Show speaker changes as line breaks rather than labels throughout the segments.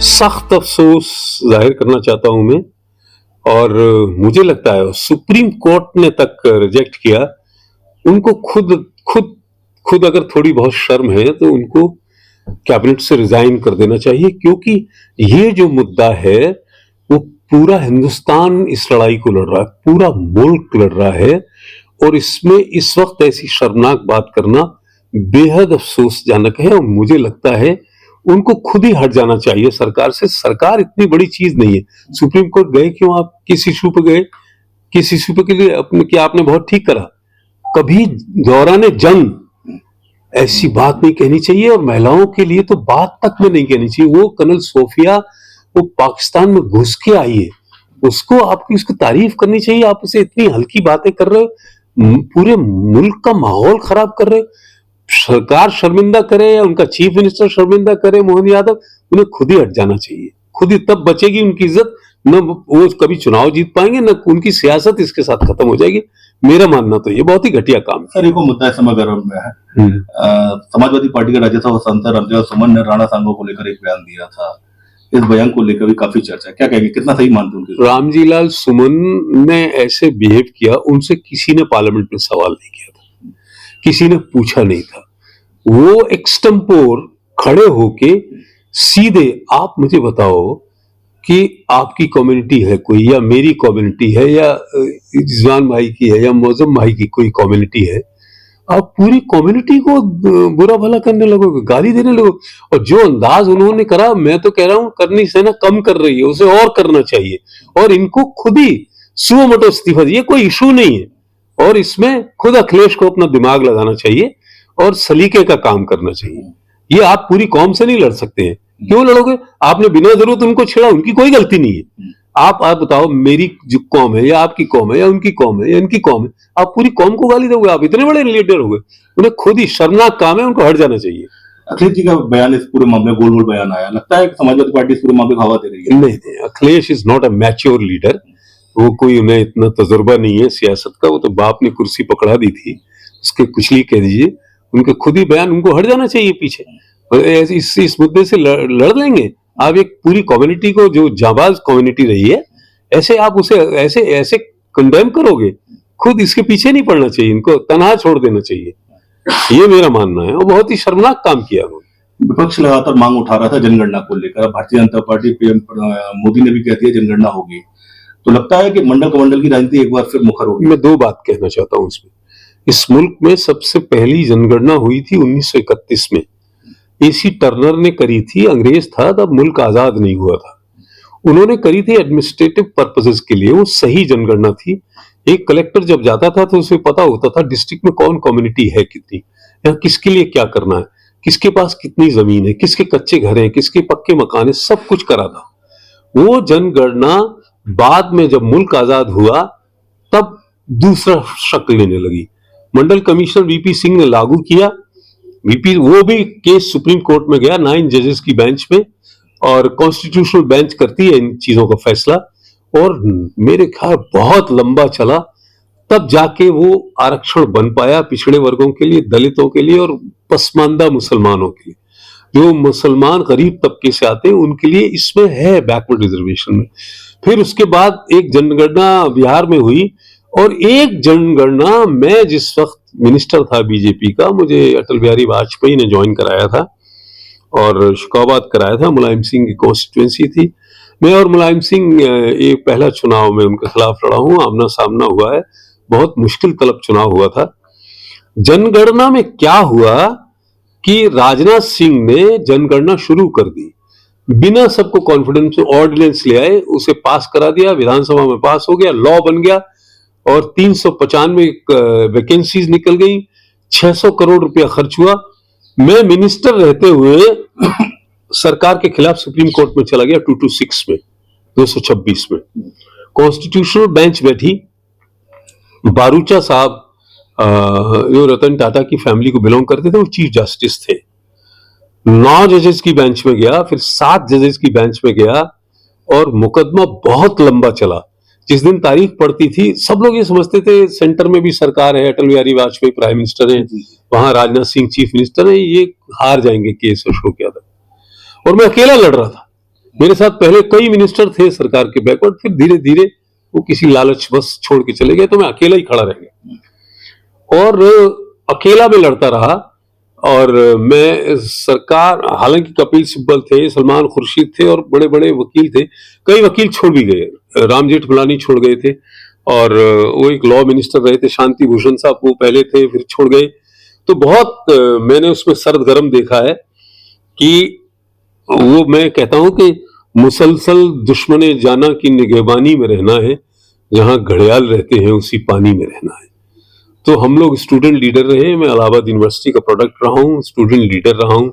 सख्त अफसोस जाहिर करना चाहता हूं मैं। और मुझे लगता है सुप्रीम कोर्ट ने तक रिजेक्ट किया। उनको खुद खुद खुद अगर थोड़ी बहुत शर्म है तो उनको कैबिनेट से रिजाइन कर देना चाहिए, क्योंकि ये जो मुद्दा है वो पूरा हिंदुस्तान इस लड़ाई को लड़ रहा है, पूरा मुल्क लड़ रहा है। और इसमें इस वक्त ऐसी शर्मनाक बात करना बेहद अफसोसजनक है। और मुझे लगता है उनको खुद ही हट जाना चाहिए सरकार से। सरकार इतनी बड़ी चीज नहीं है। सुप्रीम कोर्ट गए क्यों? आप किस इशू पे गए? किस इशू पे के लिए अपने, क्या आपने बहुत ठीक करा, कभी दौरान जंग ऐसी बात नहीं कहनी चाहिए। और महिलाओं के लिए तो बात तक में नहीं कहनी चाहिए। वो कर्नल सोफिया, वो पाकिस्तान में घुस के आई है, उसको आपकी उसकी तारीफ करनी चाहिए। आप उसे इतनी हल्की बातें कर रहे हो, पूरे मुल्क का माहौल खराब कर रहे हो। सरकार शर्मिंदा करे या उनका चीफ मिनिस्टर शर्मिंदा करे मोहन यादव, उन्हें खुद ही हट जाना चाहिए। खुद ही तब बचेगी उनकी इज्जत। न वो कभी चुनाव जीत पाएंगे, न उनकी सियासत इसके साथ खत्म हो जाएगी। मेरा मानना तो ये बहुत ही घटिया काम है।
सर, एक मुद्दा इस समय गर्म में है। समाजवादी पार्टी के राज्यसभा सांसद रामजीलाल सुमन ने राणा सांगो को लेकर एक बयान दिया था। इस बयान को लेकर भी काफी चर्चा है, क्या कहेंगे, कितना सही मानते हैं उनकी?
रामजीलाल सुमन ने ऐसे बिहेव किया, उनसे किसी ने पार्लियामेंट में सवाल नहीं किया था, किसी ने पूछा नहीं था। वो एक्सटेम्पोर खड़े होके सीधे, आप मुझे बताओ कि आपकी कम्युनिटी है कोई, या मेरी कम्युनिटी है, या रिजवान भाई की है, या मौजम भाई की कोई कम्युनिटी है, आप पूरी कम्युनिटी को बुरा भला करने लगोगे, गाली देने लगोगे। और जो अंदाज उन्होंने करा, मैं तो कह रहा हूं करनी सेना कम कर रही है, उसे और करना चाहिए। और इनको खुद ही सुओ मोटो इस्तीफा दिए, कोई इशू नहीं है। और इसमें खुद अखिलेश को अपना दिमाग लगाना चाहिए और सलीके का काम करना चाहिए। ये आप पूरी कौम से नहीं लड़ सकते हैं। क्यों लड़ोगे? आपने बिना जरूरत उनको छेड़ा, उनकी कोई गलती नहीं है। आप बताओ, मेरी जो कौम है, या आपकी कौम है, या उनकी कौम है, या इनकी कौम है, आप पूरी कौम को गाली दोगे? आप इतने बड़े लीडर हो गए। उन्हें खुद ही शर्मनाक काम है, उनको हट जाना चाहिए।
अखिलेश जी का बयान, इस पूरे मामले गोल गोल बयान आया, लगता है कि समाजवादी पार्टी इस पूरे मामले को हवा दे रही है।
नहीं, Akhilesh is not a mature leader. वो कोई, उन्हें इतना तजुर्बा नहीं है सियासत का। वो तो बाप ने कुर्सी पकड़ा दी थी, उसके कुछ ही कह दीजिए। उनके खुद ही बयान, उनको हट जाना चाहिए पीछे। इस मुद्दे से लड़ लेंगे। आप एक पूरी कम्युनिटी को, जो जाबाज कम्युनिटी रही है, ऐसे आप उसे ऐसे ऐसे कंडेम करोगे? खुद इसके पीछे नहीं पड़ना चाहिए, इनको तनहा छोड़ देना चाहिए। ये मेरा मानना है। और बहुत ही शर्मनाक काम किया उन्होंने।
विपक्ष लगातार मांग उठा रहा था जनगणना को लेकर। भारतीय जनता पार्टी, पीएम मोदी ने भी कह दिया जनगणना होगी। तो लगता है कि मंडल कमंडल की राजनीति एक बार फिर मुखर होगी।
मैं दो बात कहना चाहता हूं इसमें। इस मुल्क में सबसे पहली जनगणना हुई थी 1931 में। एसी टर्नर ने करी थी। अंग्रेज था तब, मुल्क आजाद नहीं हुआ था। उन्होंने करी थी एडमिनिस्ट्रेटिव पर्पसेस के लिए। वो सही जनगणना थी। एक कलेक्टर जब जाता था तो उसे पता होता था डिस्ट्रिक्ट में कौन कम्युनिटी है कितनी, या किसके लिए क्या करना है, किसके पास कितनी जमीन है, किसके कच्चे घर हैं, किसके पक्के मकान है, सब कुछ करा था। वो जनगणना बाद में जब मुल्क आजाद हुआ तब दूसरा शक्ल लेने लगी। मंडल कमिश्नर वीपी सिंह ने लागू किया। वीपी, वो भी केस सुप्रीम कोर्ट में गया 9 जजेस की बेंच में, और कॉन्स्टिट्यूशनल बेंच करती है इन चीजों का फैसला। और मेरे ख्याल बहुत लंबा चला, तब जाके वो आरक्षण बन पाया पिछड़े वर्गों के लिए, दलितों के लिए, और पसमानदा मुसलमानों के लिए। जो मुसलमान गरीब तबके से आते हैं उनके लिए इसमें है बैकवर्ड रिजर्वेशन में। फिर उसके बाद एक जनगणना बिहार में हुई, और एक जनगणना, मैं जिस वक्त मिनिस्टर था बीजेपी का, मुझे अटल बिहारी वाजपेयी ने ज्वाइन कराया था और शिकाबाद कराया था। मुलायम सिंह की कॉन्स्टिट्यूएंसी थी। मैं और मुलायम सिंह एक पहला चुनाव में उनके खिलाफ लड़ा हूं, आमना सामना हुआ है। बहुत मुश्किल तलब चुनाव हुआ था। जनगणना में क्या हुआ कि राजनाथ सिंह ने जनगणना शुरू कर दी, बिना सबको कॉन्फिडेंस में ऑर्डिनेंस ले आए, उसे पास करा दिया, विधानसभा में पास हो गया, लॉ बन गया, और 395 वैकेंसीज निकल गई, 600 करोड़ रुपया खर्च हुआ। मैं मिनिस्टर रहते हुए सरकार के खिलाफ सुप्रीम कोर्ट में चला गया 226 में, 226 में। कॉन्स्टिट्यूशनल बेंच बैठी। बारूचा साहब, जो रतन टाटा की फैमिली को बिलोंग करते थे, वो चीफ जस्टिस थे। 9 जजेस की बेंच में गया, फिर 7 जजेस की बेंच में गया, और मुकदमा बहुत लंबा चला। जिस दिन तारीख पड़ती थी, सब लोग ये समझते थे सेंटर में भी सरकार है, अटल बिहारी वाजपेयी प्राइम मिनिस्टर है, वहां राजनाथ सिंह चीफ मिनिस्टर है, ये हार जाएंगे केस अशोक यादव। और मैं अकेला लड़ रहा था। मेरे साथ पहले कई मिनिस्टर थे सरकार के बैकवर्ड, फिर धीरे धीरे वो किसी लालच बस छोड़ के चले गए, तो मैं अकेला ही खड़ा रह गया और अकेला मैं लड़ता रहा। और मैं सरकार, हालांकि कपिल सिब्बल थे, सलमान खुर्शीद थे और बड़े बड़े वकील थे, कई वकील छोड़ भी गए, राम जेठमलानी छोड़ गए थे और वो एक लॉ मिनिस्टर रहे थे शांति भूषण साहब, वो पहले थे फिर छोड़ गए। तो बहुत मैंने उसमें सर्द गर्म देखा है कि वो, मैं कहता हूं कि मुसलसल दुश्मने जाना की निगहबानी में रहना है, जहां घड़ियाल रहते हैं उसी पानी में रहना है। तो हम लोग स्टूडेंट लीडर रहे, मैं इलाहाबाद यूनिवर्सिटी का प्रोडक्ट रहा हूँ, स्टूडेंट लीडर रहा हूँ,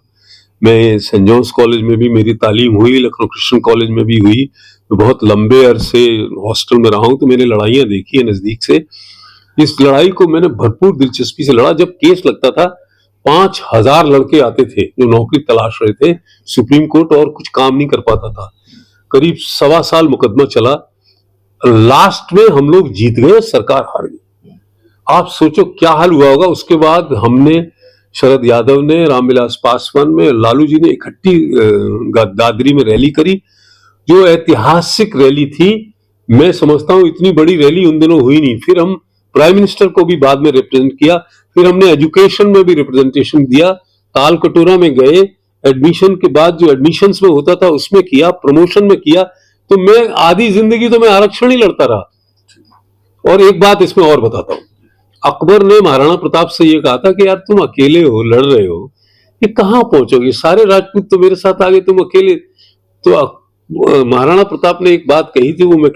मैं सेंट जॉन्स कॉलेज में भी मेरी तालीम हुई, लखनऊ क्रिश्चियन कॉलेज में भी हुई, तो बहुत लंबे अरसे हॉस्टल में रहा हूँ, तो मैंने लड़ाइयाँ देखी है नजदीक से। इस लड़ाई को मैंने भरपूर दिलचस्पी से लड़ा। जब केस लगता था 5,000 लड़के आते थे जो नौकरी तलाश रहे थे सुप्रीम कोर्ट, और कुछ काम नहीं कर पाता था। करीब 1.25 साल मुकदमा चला, लास्ट में हम लोग जीत गए, सरकार हार गई। आप सोचो क्या हाल हुआ होगा। उसके बाद हमने, शरद यादव ने, रामविलास पासवान में, लालू जी ने इकट्ठी दादरी में रैली करी, जो ऐतिहासिक रैली थी। मैं समझता हूं इतनी बड़ी रैली उन दिनों हुई नहीं। फिर हम प्राइम मिनिस्टर को भी बाद में रिप्रेजेंट किया, फिर हमने एजुकेशन में भी रिप्रेजेंटेशन दिया, ताल कटोरा में गए, एडमिशन के बाद जो एडमिशंस में होता था उसमें किया, प्रमोशन में किया। तो मैं आधी जिंदगी तो मैं आरक्षण ही लड़ता रहा। और एक बात इसमें और बताता हूं, अकबर ने महाराणा प्रताप से ये कहा था कि यार तुम अकेले हो, लड़ रहे हो, ये कहां पहुंचोगे, सारे राजपूत तो मेरे साथ आ गए, तुम अकेले। तो महाराणा प्रताप ने एक बात कही थी, वो मैं